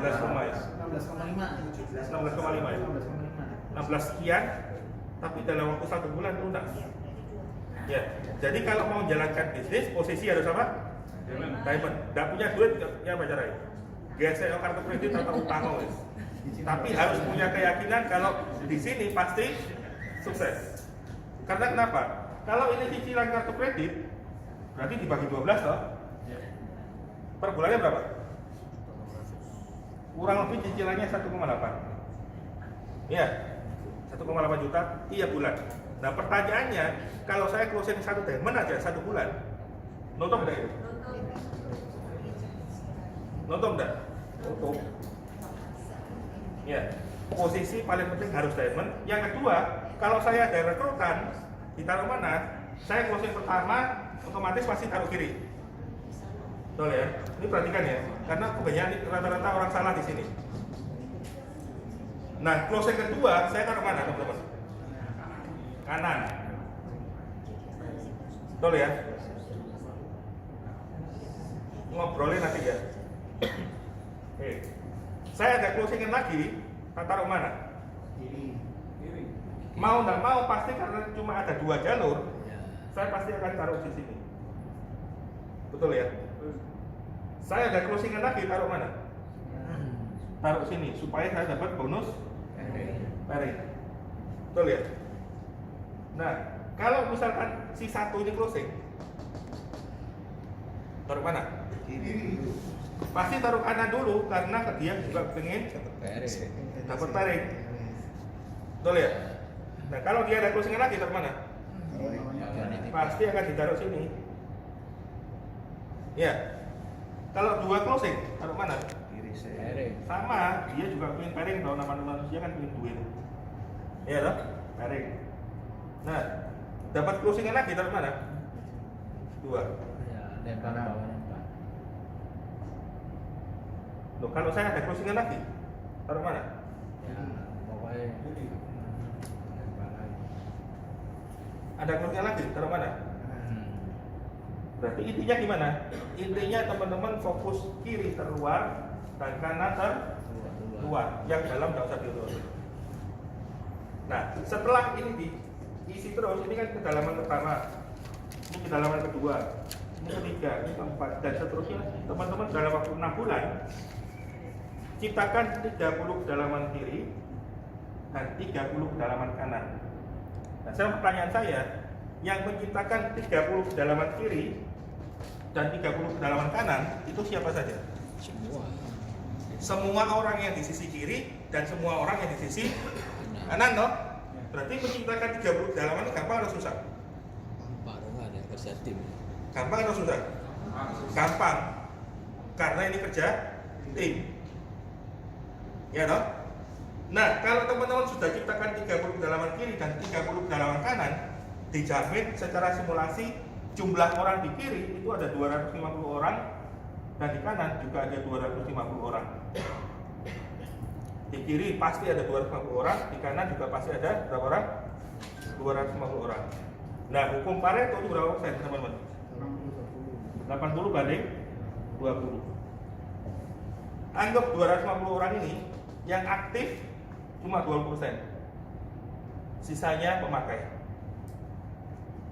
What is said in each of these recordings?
ya? 16,5 ya? 16 sekian, tapi dalam waktu 1 bulan lunas. Ya, jadi kalau mau jalankan bisnis, posisi harus apa? Diamond. Nggak punya duit, ya apa caranya? GSEO kartu kredit atau utang, tapi harus punya keyakinan kalau di sini pasti sukses. Karena kenapa? Kalau ini cicilan kartu kredit, berarti dibagi 12 toh? Per bulannya berapa? Kurang lebih cicilannya 1,8. Ya, 1,8 juta tiap bulan. Nah pertanyaannya, kalau saya closing 1 diamond aja 1 bulan, nonton enggak itu? Nonton enggak? Nonton. Ya, posisi paling penting harus diamond. Yang kedua, kalau saya ada rekrutan, ditaruh mana? Saya closing pertama, otomatis pasti taruh kiri. Betul ya? Ini perhatikan ya, karena kebanyakan rata-rata orang salah di sini. Nah, closing kedua, saya taruh mana teman-teman? Kanan. Betul ya? Ngobrolin nanti ya. Oke. Saya ada closingan lagi, tak taruh mana? Kiri. Mau nggak mau pasti karena cuma ada 2 jalur, saya pasti akan taruh di sini. Betul ya? Saya ada closingan lagi, taruh mana? Taruh sini supaya saya dapat bonus pairing. Betul ya? Nah, kalau misalkan si 1 ini closing, taruh mana? Kiri. Pasti taruh kanan dulu karena dia juga pengen dapat pairing. Betul ya? Nah, kalau dia ada closingan lagi taruh mana? Pasti akan ditaruh sini. Ya. Kalau 2 closing, taruh mana? Kiri. Sama, dia juga pengen pairing dong, nama manusia kan pengen duit. Iya toh? Pairing. Nah, dapat closingan lagi taruh mana? 2. Ya, lempar bawahnya 4. Loh, kalau saya ada closingan lagi, taruh mana? Ya, pokoknya lempar lagi. Ada closingan lagi, taruh mana? Berarti intinya gimana? Intinya teman-teman fokus kiri terluar dan kanan terluar. Yang dalam nggak usah diurus. Nah, setelah ini diisi terus, ini kan kedalaman pertama, ini kedalaman kedua, ini ketiga, ini keempat, dan seterusnya. Teman-teman dalam waktu 6 bulan ciptakan 30 kedalaman kiri dan 30 kedalaman kanan. Nah, sekarang pertanyaan saya, yang menciptakan 30 kedalaman kiri dan 30 kedalaman kanan itu siapa saja? Semua orang yang di sisi kiri dan semua orang yang di sisi kanan toh? Berarti menciptakan 30 kedalaman itu gampang atau susah? Gampang ada kerja tim. Gampang atau susah? Gampang. Karena ini kerja tim. Ya toh? Nah, kalau teman-teman sudah ciptakan 30 kedalaman kiri dan 30 kedalaman kanan, dijamin secara simulasi jumlah orang di kiri itu ada 250 orang dan di kanan juga ada 250 orang. Di kiri pasti ada 250 orang, di kanan juga pasti ada berapa orang? 250 orang. Nah, hukum Pareto itu berapa persen teman-teman? 80 banding 20. Anggap 250 orang ini yang aktif cuma 20%. Sisanya pemakai.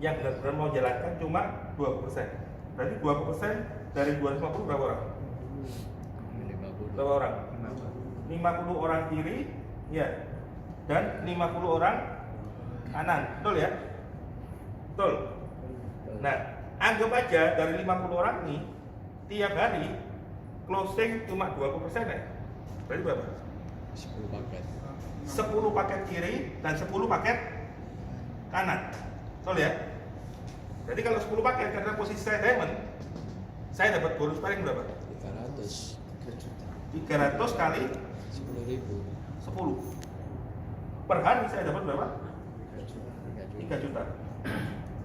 Yang benar-benar mau jalankan cuma 20%. Berarti 20% dari 250 berapa orang? 50. Berapa orang? 50 orang kiri, ya, dan 50 orang kanan, betul ya? Betul. Nah, anggap aja dari 50 orang ini tiap hari closing cuma 20% ya. Berarti berapa? 10 paket. 10 paket kiri dan 10 paket kanan. Betul ya? Jadi kalau 10 paket karena posisi saya diamond, saya dapat bonus paling berapa? 300. 300 kali 10.000. 10. Per hari saya dapat berapa? 3 juta.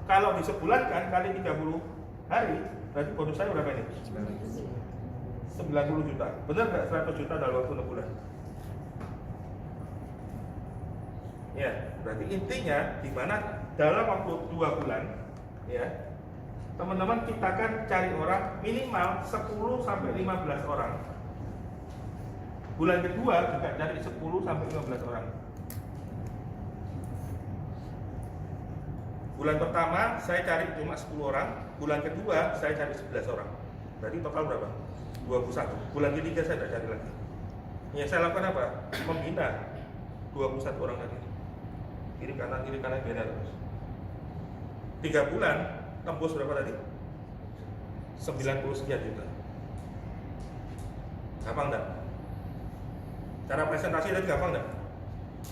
Kalau di sebulan kan kali 30 hari, berarti bonus saya berapa ini? 90 juta. Benar nggak 100 juta dalam waktu 6 bulan? Ya, berarti intinya di mana dalam waktu 2 bulan, ya, teman-teman kita akan cari orang minimal 10 sampai 15 orang Bulan kedua juga cari 10 sampai 15 orang. Bulan pertama saya cari cuma 10 orang, bulan kedua saya cari 11 orang. Berarti total berapa? 21. Bulan ketiga saya tidak cari lagi. Yang saya lakukan apa? Membina 21 orang lagi. Kiri kanan bina terus. 3 bulan tembus berapa tadi? 99 juta. Gampang enggak? Cara presentasi tadi gampang enggak?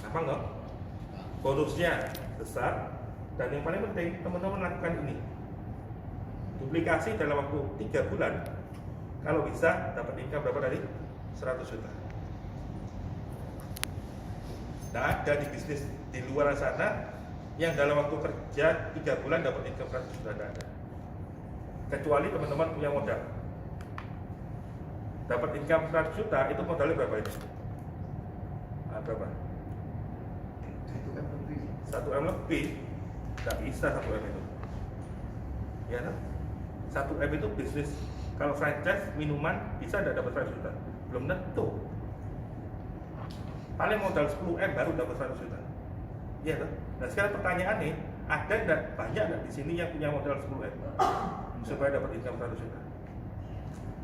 Gampang dong? Bonusnya besar, dan yang paling penting teman-teman lakukan ini. Duplikasi dalam waktu 3 bulan. Kalau bisa dapat income berapa tadi? 100 juta. Tidak ada di bisnis di luar sana yang dalam waktu kerja 3 bulan dapat income 100 juta, tidak ada. Kecuali teman-teman punya modal. Dapat income 100 juta itu modalnya berapa ini? Berapa? 1 M lebih. Tidak bisa 1 M itu. Ya kan? 1 M itu bisnis. Kalau franchise minuman bisa tidak dapat 100 juta? Belum tentu. Paling modal 10 M baru dapat 100 juta. Iya kan? Nah sekarang pertanyaan nih, ada enggak, banyak enggak di sini yang punya modal 10 M supaya dapat income 100 juta?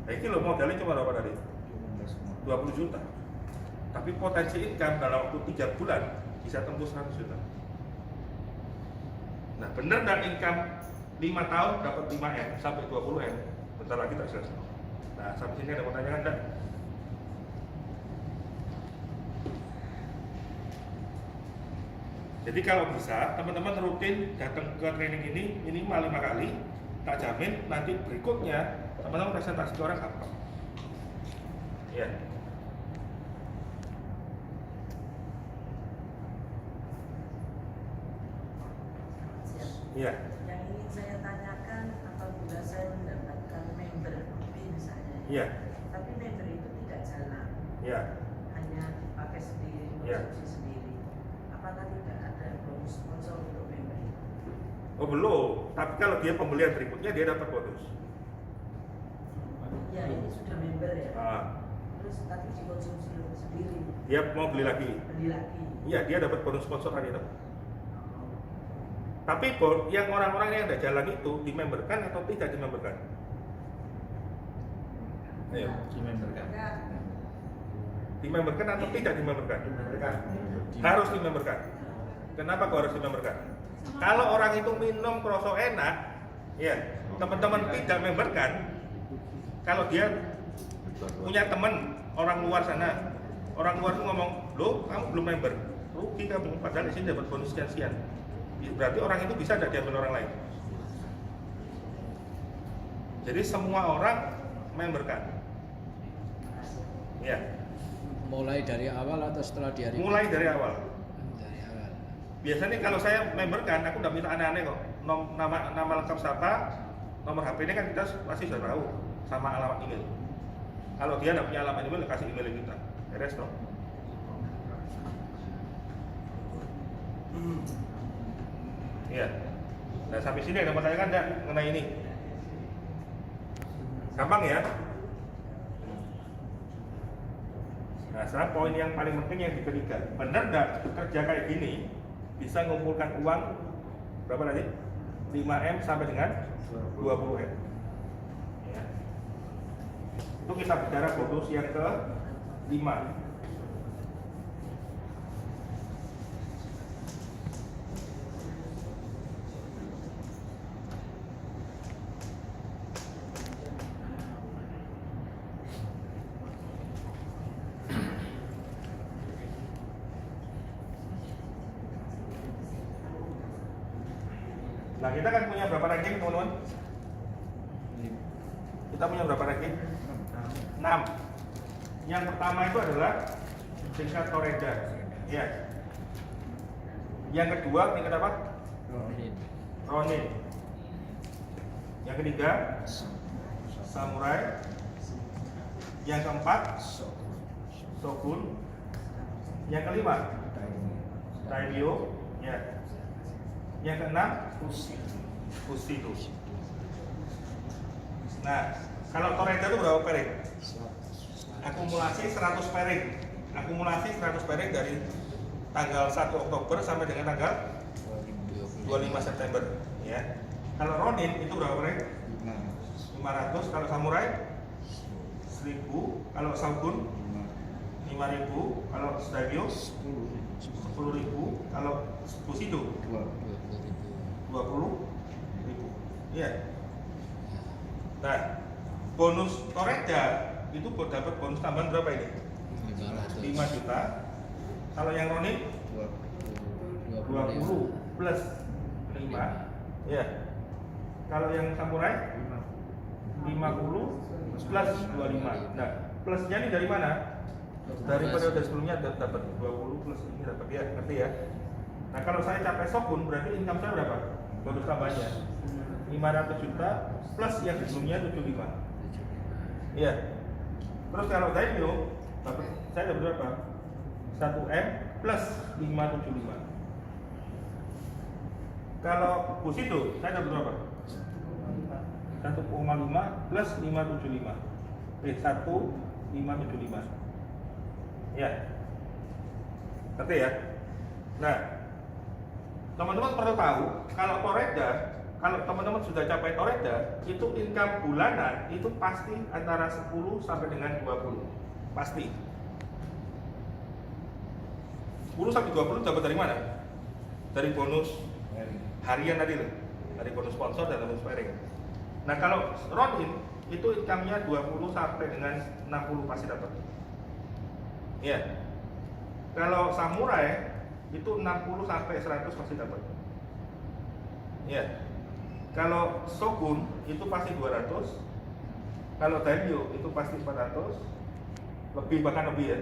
Nah ini loh modalnya cuma berapa tadi? 20 juta. Tapi potensi income dalam waktu 3 bulan bisa tembus 100 juta. Nah benar dan income 5 tahun dapat 5 M sampai 20 M. Bentar lagi tak selesai. Nah sampai sini ada pertanyaan enggak? Jadi kalau bisa teman-teman rutin datang ke training ini minimal 5 kali. Tak jamin nanti berikutnya teman-teman presentasi ke orang apa? Ya. Iya. Yang ingin saya tanyakan, apabila saya mendapatkan member lebih misalnya, Iya. tapi member itu tidak jalan, Iya. hanya dipakai sendiri, Iya. konsumsi sendiri, apakah tidak ada bonus sponsor untuk member itu? Oh belum. Tapi kalau dia pembelian berikutnya dia dapat bonus. Ya ini sudah member ya, Ah, terus tadi dikonsumsi sendiri, dia mau beli lagi. beli lagi. Iya, dia dapat bonus sponsor tadi itu. Tapi yang orang-orang yang tidak jalan itu dimemberkan atau tidak dimemberkan? Ayo, Enggak. dimemberkan atau tidak dimemberkan? Harus dimemberkan. Kenapa kok harus dimemberkan? Kalau orang itu minum kroso enak, ya teman-teman tidak memberkan. Kalau dia punya teman orang luar sana, orang luar itu ngomong, loh kamu belum member, rugi kamu, padahal di sini dapat bonus sekian. Berarti orang itu bisa tidak diambil orang lain. Jadi semua orang memberkan. Ya. Mulai dari awal atau setelah di hari? Mulai dari awal. Dari awal. Biasanya kalau saya memberkan, aku udah minta aneh-aneh kok. Nama lengkap siapa, nomor HP ini kan kita pasti sudah tahu, sama alamat email. Kalau dia tidak punya alamat email, kasih email kita. Beres dong. Iya. Nah sampai sini ada pertanyaan enggak mengenai ini? Gampang ya? Nah sekarang poin yang paling penting yang ketiga, benar enggak kerja kayak gini bisa mengumpulkan uang berapa tadi? 5M sampai dengan 20M. Ya. Itu kita bicara bonus yang ke-5. Nah kita kan punya berapa ranking teman-teman? Kita punya berapa ranking? 6. Yang pertama itu adalah tingkat Toreda. Ya. Yang kedua tingkat apa? Ronin. Yang ketiga Samurai. Yang keempat Shogun. Yang kelima Daimyo. Ya. Yang keenam Bushido. Nah, kalau Toreda itu berapa perik? akumulasi 100 pairing. Akumulasi 100 pairing dari tanggal 1 Oktober sampai dengan tanggal 25 September ya. Kalau Ronin itu berapa pairing? 500. Kalau Samurai 1000. Kalau Shogun 5000. Kalau Daimyo 10.000. Kalau Bushido 20.000. Iya. Nah, bonus Toreja itu dapat bonus tambahan berapa ini? 5 juta. Kalau yang Ronin 20 plus 5. Ya. Kalau yang Samurai 50 plus 25. Nah, plusnya ini dari mana? Dari periode sebelumnya dapat 20 plus ini dapat ya, ngerti ya? Nah, kalau saya capai Shogun berarti income saya berapa? Bonus tambahannya 500 juta plus yang sebelumnya 75. Iya. Terus kalau Daimyo dapat saya dapat berapa? 1M plus 575. Kalau Bushido saya dapat berapa? 1,5 plus 575. 1,575. Ya. Ngerti ya? Nah, teman-teman perlu tahu kalau Toreja, kalau teman-teman sudah capai Toreja, itu income bulanan itu pasti antara 10 sampai dengan 20. Pasti. 10 sampai 20 dapat dari mana? Dari bonus harian tadi loh. Dari bonus sponsor dan bonus pairing. Nah, kalau Ronin itu income-nya 20 sampai dengan 60 pasti dapat. Iya. Kalau Samurai itu 60 sampai 100 pasti dapat. Iya. Kalau Shogun itu pasti 200. Kalau Daimyo itu pasti 400. Lebih, bahkan lebih ya.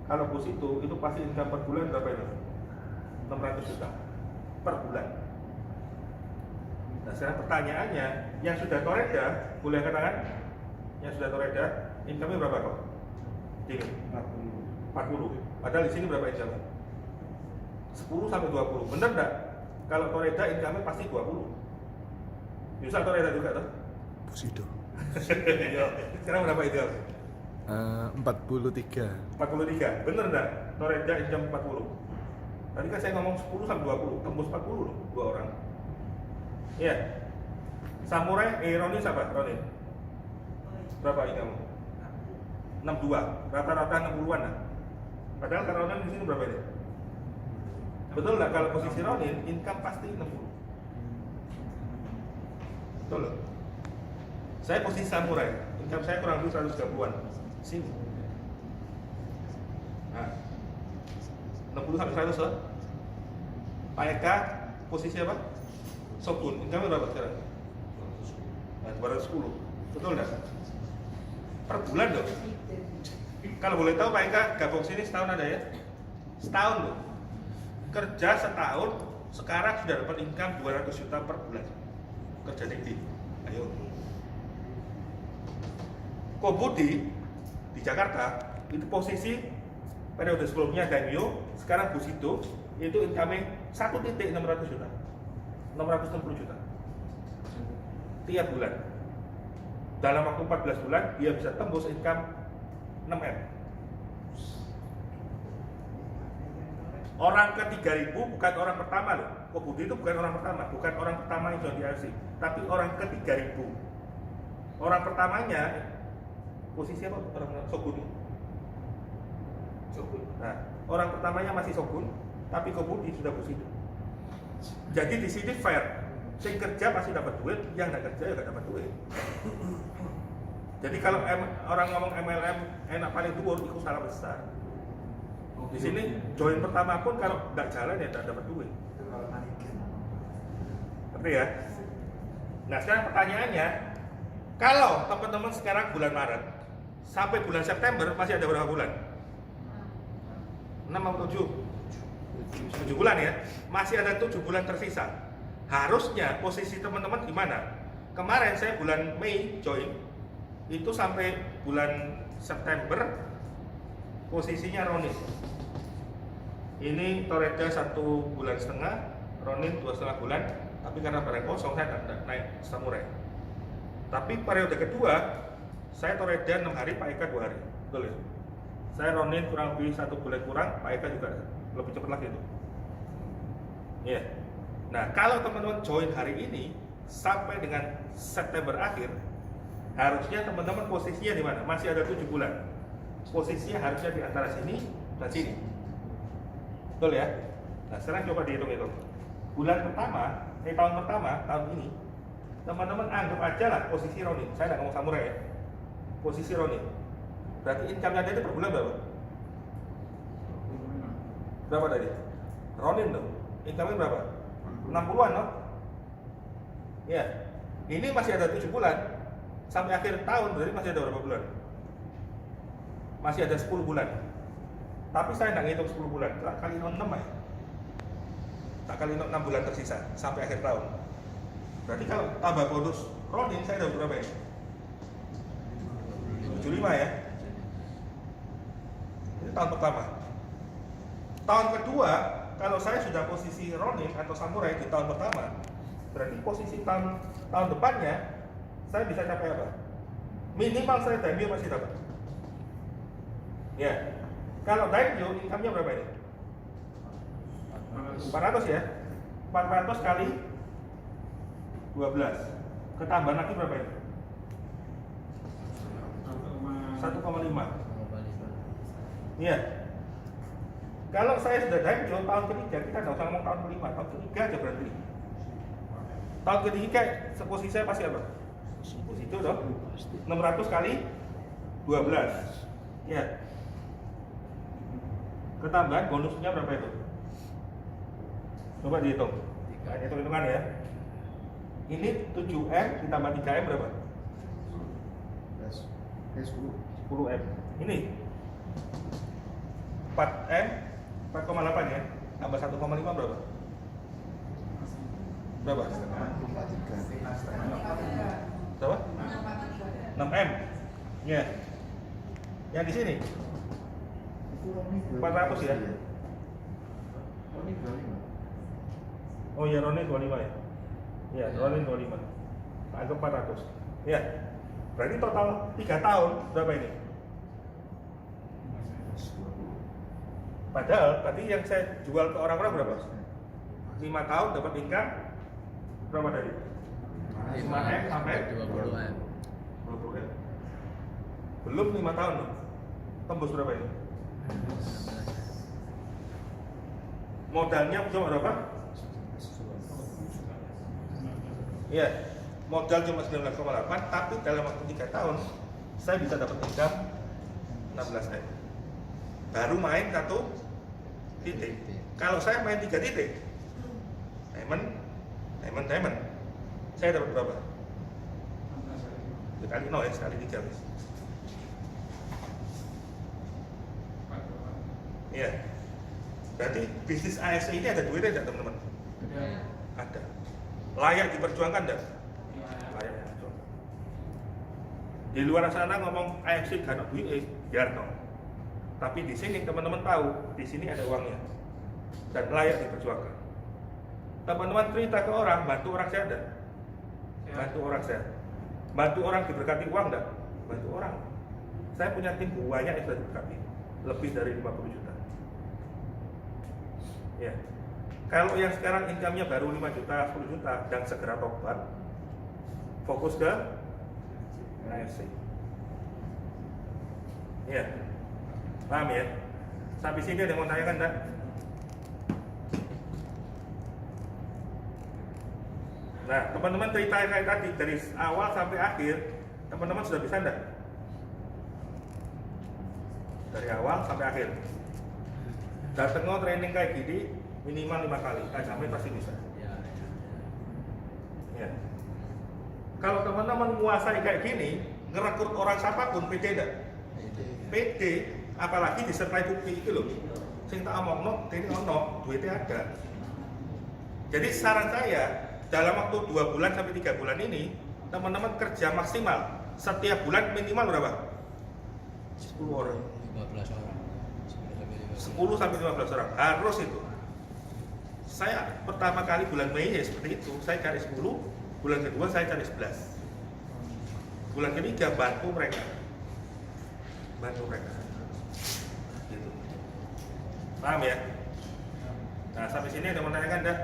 Kalau Bushido itu pasti income per bulan berapa itu? 600 juta per bulan. Nah, sekarang pertanyaannya, yang sudah Toreja, boleh katakan? Yang sudah Toreja, income-nya berapa kok? Ini 40. Padahal di sini berapa income? 10 sampai 20. Bener enggak? Kalau Toreja income-nya pasti 20. Bisa Toreja juga tuh? Bushido. Sekarang berapa itu? 43. 43. Bener enggak? Toreja income 40. Tadi kan saya ngomong 10 sampai 20, tembus 40 loh, dua orang. Iya. Samurai, Ronin siapa? Ronin. Berapa income? 62. Rata-rata 60-an lah. Padahal kalau Ronin di sini berapa ini? Betul nggak? Kalau posisi Ronin, income pasti 60. Betul loh. Saya posisi Samurai, income saya kurang lebih 130-an. Sini. Nah, 60 sampai 100 lah. Pak Eka posisi apa? Shogun, income berapa sekarang? Nah, 210. Betul nggak? Per bulan loh. Kalau boleh tahu Pak Eka gabung sini setahun ada ya? Setahun loh. Kerja setahun, sekarang sudah dapat income 200 juta per bulan. Kerja di ayo. Kobudi di Jakarta itu posisi periode sebelumnya Daimyo, sekarang Bushido itu income 1.600 juta. 660 juta tiap bulan. Dalam waktu 14 bulan dia bisa tembus income 6M. Orang ke 3.000 bukan orang pertama loh. Kobudi itu bukan orang pertama, bukan orang pertama yang join di AFC, tapi orang ke 3.000. Orang pertamanya posisi apa? Orang Shogun. Nah, orang pertamanya masih Shogun, tapi Kobudi sudah Bushido. Jadi di sini fair. Yang kerja pasti dapat duit, yang nggak kerja ya nggak dapat duit. Jadi kalau orang ngomong MLM enak paling dhuwur itu salah besar. Di sini join pertama pun kalau nggak jalan ya nggak dapat duit. Ngerti ya? Nah sekarang pertanyaannya, kalau teman-teman sekarang bulan Maret sampai bulan September masih ada berapa bulan? 6 atau 7 bulan ya, masih ada 7 bulan tersisa. Harusnya posisi teman-teman gimana? Kemarin saya bulan Mei join, itu sampai bulan September posisinya Ronin. Ini Toreja 1,5 bulan, Ronin 2,5 bulan. Tapi karena barang kosong saya tidak naik Samurai. Tapi periode kedua saya Toreja 6 hari, Pak Eka 2 hari. Betul ya? Saya ronin kurang lebih 1 bulan kurang, Pak Eka juga lebih cepat lagi itu. Iya. Nah, kalau teman-teman join hari ini sampai dengan September akhir, harusnya teman-teman posisinya di mana? Masih ada 7 bulan. Posisinya harusnya di antara sini dan sini. Betul ya? Nah, sekarang coba dihitung-hitung. Bulan pertama, tahun pertama, tahun ini, teman-teman anggap aja lah posisi ronin. Saya nggak ngomong samurai ya. Posisi ronin. Berarti income-nya ada itu per bulan berapa? Berapa tadi? Ronin dong. Income-nya berapa? 60-an no? Ya. Ini masih ada 7 bulan. Sampai akhir tahun berarti masih ada berapa bulan? Masih ada 10 bulan. Tapi saya nggak ngitung 10 bulan. Tak kali 6 ya. Tak kali 6 bulan tersisa sampai akhir tahun. Berarti kalau tambah bonus ronin saya dapat berapa ya? 75 ya. Ini tahun pertama. Tahun kedua, kalau saya sudah posisi ronin atau samurai di tahun pertama, berarti posisi tahun depannya saya bisa capai apa? Minimal saya daimyo masih dapat. Ya. Kalau daimyo income-nya berapa ini? 400 ya. 400 kali 12. Ketambahan lagi berapa ini? 1,5. Iya. Kalau saya sudah daimyo tahun ketiga, kita nggak usah ngomong tahun kelima, tahun ketiga aja berarti. Tahun ketiga posisi saya pasti apa? Posisi itu dong. 600 kali 12. Ya. Ketambahan bonusnya berapa itu? Coba dihitung. Nah, hitung-hitungan ya. Ini 7M ditambah 3M berapa? 10M. Ini 4M 4,8 ya. Tambah 1,5 berapa? Berapa? Berapa? 6M. Ya. Yang di sini 400 ya. Oh iya, ronin 25 ya. Iya, ronin 25. Anggap 400. Ya. Berarti total 3 tahun berapa ini? Padahal tadi yang saya jual ke orang-orang berapa? 5 tahun dapat income berapa tadi? 5M sampai 20M. 20M. Belum 5 tahun loh. Tembus berapa ini? Modalnya cuma berapa? Iya, modal cuma 19,8, tapi dalam waktu 3 tahun saya bisa dapat income 16M. Baru main 1 titik. Kalau saya main 3 titik, diamond, saya dapat berapa? Kali 0 ya, sekali 3 bis. Iya. Berarti bisnis ASC ini ada duitnya tidak teman-teman? Ada. Layak diperjuangkan tidak? Layak diperjuangkan. Di luar sana ngomong ASC gak ada duit, biar no. Tapi di sini teman-teman tahu, di sini ada uangnya dan layak diperjuangkan. Teman-teman cerita ke orang, bantu orang saya ada, bantu orang saya, bantu orang diberkati uang enggak? Bantu orang. Saya punya tim banyak yang sudah diberkati, lebih dari 50 juta. Ya. Kalau yang sekarang income-nya baru 5 juta, 10 juta dan segera tobat, fokus ke AFC. Ya. Paham ya? Sampai sini ada yang mau tanyakan enggak? Nah, teman-teman cerita kayak tadi dari awal sampai akhir, teman-teman sudah bisa enggak? Dari awal sampai akhir. Datang training kayak gini minimal 5 kali, saya jamin pasti bisa. Ya. Kalau teman-teman menguasai kayak gini, ngerekrut orang siapapun pede enggak? Pede, apalagi disertai bukti itu loh. Sing tak omongno, dene ono, duitnya ada. Jadi saran saya, dalam waktu 2 bulan sampai 3 bulan ini, teman-teman kerja maksimal. Setiap bulan minimal berapa? 10 orang. 15 orang. 10 sampai 15 orang. Harus itu. Saya pertama kali bulan Mei ya seperti itu. Saya cari 10, bulan kedua saya cari 11. Bulan ketiga bantu mereka. bantu mereka. Gitu. Paham ya? Nah, sampai sini ada mau tanyakan enggak?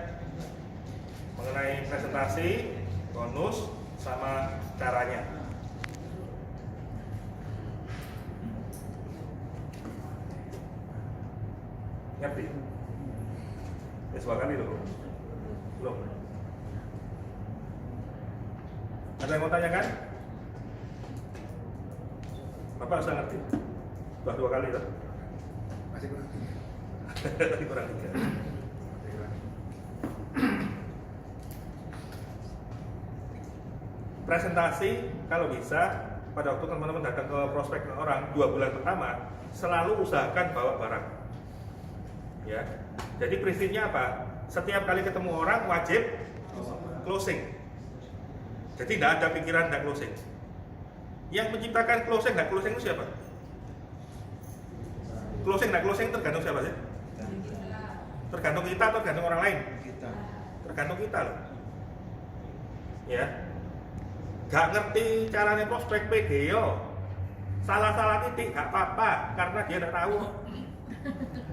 Mengenai presentasi, bonus, sama caranya. Ngerti? Ya, dua kali loh. Belum. Ada yang mau tanyakan? Bapak sudah ngerti? Sudah dua kali loh. Masih kurang. Tadi kurang 3. Presentasi kalau bisa pada waktu teman-teman datang ke prospek ke orang 2 bulan pertama selalu usahakan bawa barang. Ya. Jadi prinsipnya apa? Setiap kali ketemu orang wajib closing. Jadi tidak ada pikiran tidak closing. Yang menciptakan closing tidak closing itu siapa? Closing tidak closing tergantung siapa sih? Tergantung kita atau tergantung orang lain? Kita. Tergantung kita loh. Ya. Gak ngerti caranya prospek PD yo. Salah-salah titik gak apa-apa karena dia tidak tahu.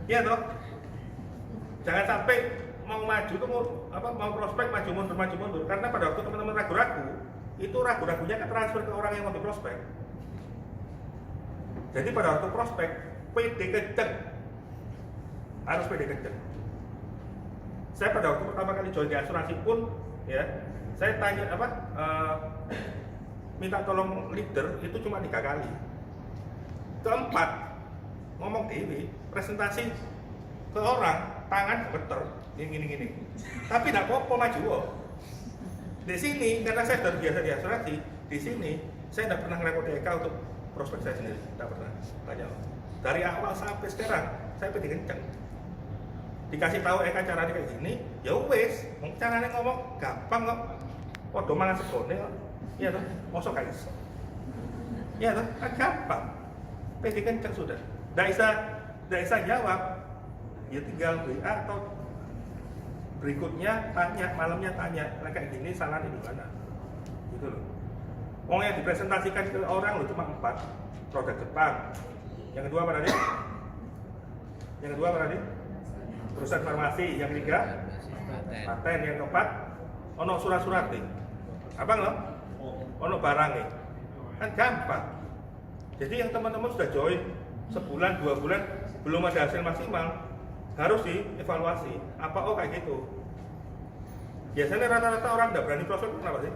Iya toh? Jangan sampai mau maju tuh mau prospek maju mundur karena pada waktu teman-teman ragu-ragu itu ragu-ragunya ke transfer ke orang yang mau prospek. Jadi pada waktu prospek PD kenceng, harus PD kenceng. Saya pada waktu pertama kali join di asuransi pun ya saya tanya minta tolong leader itu cuma 3 kali. Keempat ngomong TV presentasi ke orang tangan gemeter gini. Tapi tidak apa-apa maju. Di sini karena saya sudah biasa di asuransi, di sini saya tidak pernah ngerepot Eka untuk prospek saya sendiri, tidak pernah. Tanya. Dari awal sampai sekarang saya PD kenceng. Dikasih tahu Eka caranya kayak gini, ya wes, caranya ngomong gampang kok. Podo mangan segone kok. Iya toh, mosok gak iso. Iya toh, kan gampang. PD kenceng sudah. Nggak bisa jawab. Ya tinggal WA atau berikutnya tanya, malamnya tanya, kayak gini salah di mana. Gitu loh. Wong yang dipresentasikan ke orang loh cuma 4 produk Jepang. Yang kedua apa tadi? Perusahaan farmasi. Yang ketiga paten. Yang keempat ono surat-surat nih. Abang loh? Ono barang nih. Kan gampang. Jadi yang teman-teman sudah join sebulan, 2 bulan belum ada hasil maksimal, harus dievaluasi. Apa kayak gitu? Biasanya rata-rata orang tidak berani prospek kenapa sih?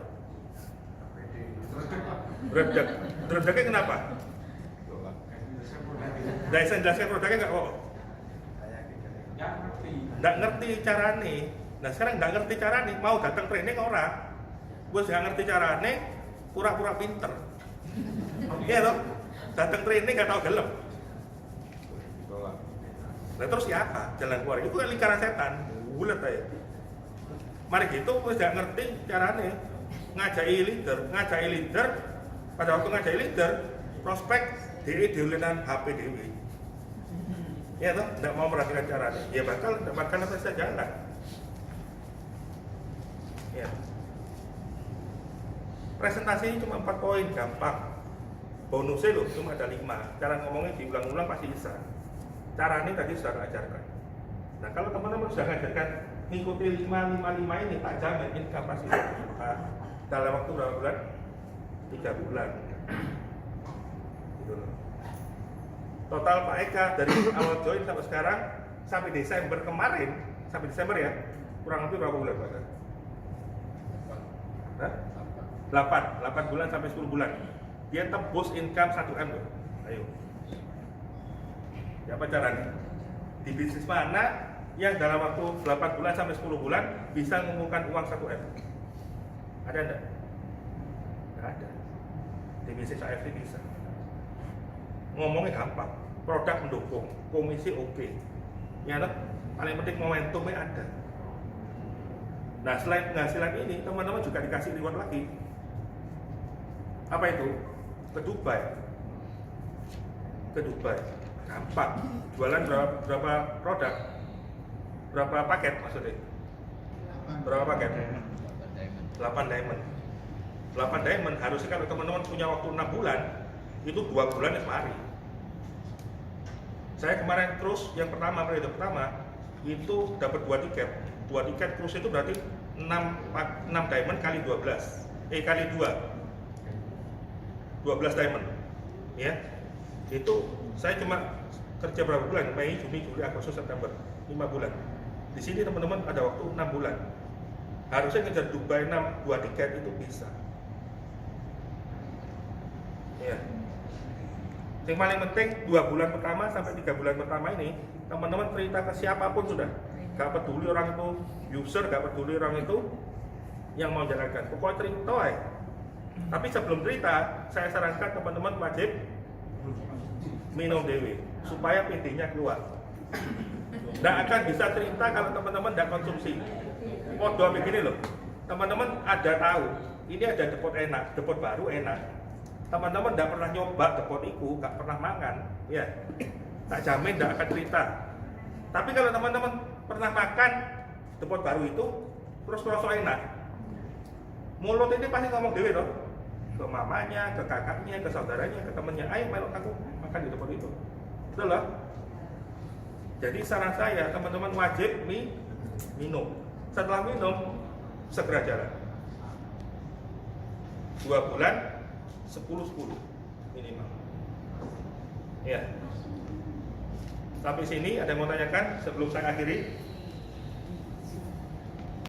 Berebjeknya kenapa? Nggak bisa jelaskan produknya nggak kok? Nggak ngerti caranya. Nah sekarang nggak ngerti caranya, mau datang training orang, gue nggak ngerti caranya, pura-pura pinter. Iya loh, datang training nggak tahu gelap. Nah terus siapa jalan keluar? Itu kan lingkaran setan, bulat aja. Mari gitu, gue nggak ngerti caranya, ngajai leader. Pada waktu ngajai leader, prospek diulinan HP dewi. Ya toh, tidak mau merhatikan caranya, ya bakal apa saja jalan. Ya. Presentasi cuma 4 poin, gampang. Bonusnya loh cuma ada 5. Cara ngomongnya diulang-ulang pasti bisa. Cara ini tadi sudah ajarkan. Nah kalau teman-teman sudah ngajarkan ngikuti 5 ini, tak jamin income pasti dalam waktu berapa bulan? 3 bulan. Gitu loh. Total Pak Eka dari awal join sampai sekarang sampai Desember kemarin, sampai Desember ya, kurang lebih berapa bulan Pak Eka? 8 bulan sampai 10 bulan. Dia tembus income 1M loh. Ayo. Ya apa caranya? Di bisnis mana yang dalam waktu 8 bulan sampai 10 bulan bisa mengumpulkan uang 1M? Ada enggak? Enggak ada. Di bisnis AFC bisa. Ngomongnya gampang, produk mendukung, komisi oke. Ya toh? Paling penting momentumnya ada. Nah selain penghasilan ini, teman-teman juga dikasih reward lagi. Apa itu? Ke Dubai. Gampang. Jualan berapa produk? Berapa paket maksudnya? Berapa paket? 8 diamond. 8 diamond harusnya kalau teman-teman punya waktu 6 bulan, itu 2 bulan ya semari. Saya kemarin cruise yang pertama, periode pertama itu dapat 2 tiket. 2 tiket cruise itu berarti 6 diamond kali 12. Kali 2. 12 diamond. Ya. Itu saya cuma kerja berapa bulan? Mei, Juni, Juli, Agustus, September. 5 bulan. Di sini teman-teman ada waktu 6 bulan. Harusnya ngejar Dubai 2 tiket itu bisa. Ya. Yang paling penting 2 bulan pertama sampai 3 bulan pertama ini teman-teman cerita ke siapapun sudah, gak peduli orang itu user, gak peduli orang itu yang mau jalankan, pokoknya cerita aja. Tapi sebelum cerita, saya sarankan teman-teman wajib minum dewe supaya PD-nya keluar. Nggak akan bisa cerita kalau teman-teman nggak konsumsi. Podo begini loh, teman-teman ada tahu ini ada depot enak, depot baru enak. Teman-teman tidak pernah nyoba depot itu, nggak pernah makan, ya, tak jamin tidak akan cerita. Tapi kalau teman-teman pernah makan depot baru itu, terus merasa enak, mulut ini pasti ngomong dewe loh, ke mamanya, ke kakaknya, ke saudaranya, ke temennya, ayo melok aku makan di depot itu, betul loh. Jadi saran saya teman-teman wajib minum. Setelah minum segera jalan. 2 bulan 10-10 minimal. Ya. Sampai sini ada yang mau tanyakan sebelum saya akhiri?